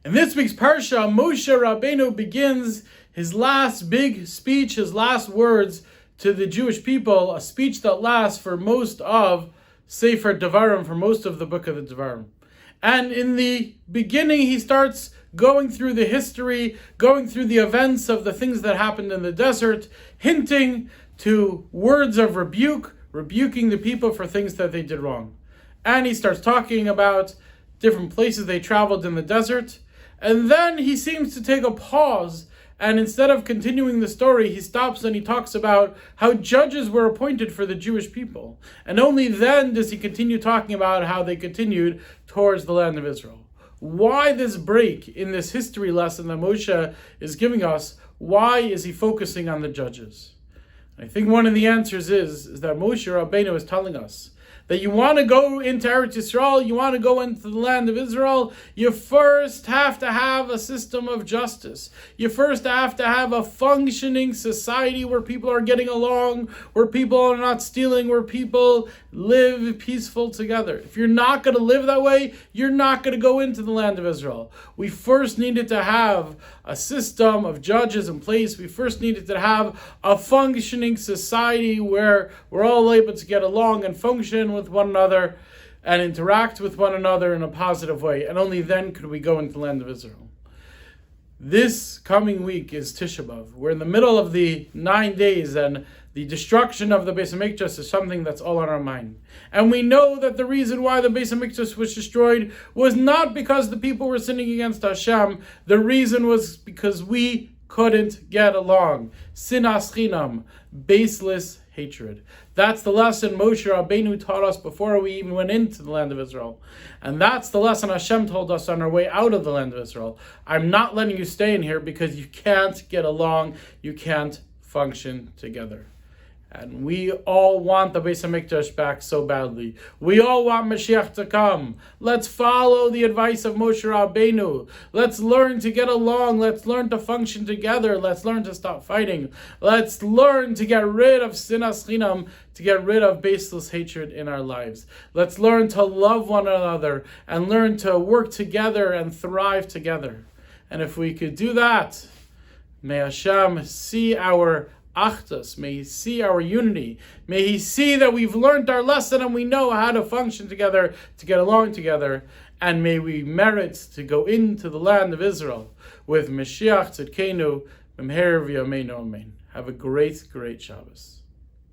In this week's Parsha, Moshe Rabbeinu begins his last big speech, his last words to the Jewish people, a speech that lasts for most of Sefer Devarim, for most of the book of the Devarim. And in the beginning, he starts going through the history, going through the events of the things that happened in the desert, hinting to words of rebuke, rebuking the people for things that they did wrong. And he starts talking about different places they traveled in the desert. And then he seems to take a pause, and instead of continuing the story, he stops and he talks about how judges were appointed for the Jewish people. And only then does he continue talking about how they continued towards the land of Israel. Why this break in this history lesson that Moshe is giving us? Why is he focusing on the judges? I think one of the answers is that Moshe Rabbeinu is telling us that you want to go into Eretz Yisrael, you want to go into the land of Israel, you first have to have a system of justice. You first have to have a functioning society where people are getting along, where people are not stealing, where people live peaceful together. If you're not going to live that way, you're not going to go into the land of Israel. We first needed to have a system of judges in place. We first needed to have a functioning society where we're all able to get along and function with one another and interact with one another in a positive way. And only then could we go into the land of Israel. This coming week is Tisha B'Av. We're in the middle of the 9 days, and the destruction of the Beis HaMikdash is something that's all on our mind. And we know that the reason why the Beis HaMikdash was destroyed was not because the people were sinning against Hashem. The reason was because we couldn't get along. Sinas chinam, baseless hatred. That's the lesson Moshe Rabbeinu taught us before we even went into the land of Israel. And that's the lesson Hashem told us on our way out of the land of Israel. I'm not letting you stay in here because you can't get along, you can't function together. And we all want the Beis HaMikdash back so badly. We all want Mashiach to come. Let's follow the advice of Moshe Rabbeinu. Let's learn to get along. Let's learn to function together. Let's learn to stop fighting. Let's learn to get rid of sinas chinam, to get rid of baseless hatred in our lives. Let's learn to love one another and learn to work together and thrive together. And if we could do that, may Hashem see our Achdus, may He see our unity. May He see that we've learned our lesson and we know how to function together, to get along together. And may we merit to go into the land of Israel with Mashiach Tzidkenu, B'mher v'yameinu amen. Have a great, great Shabbos.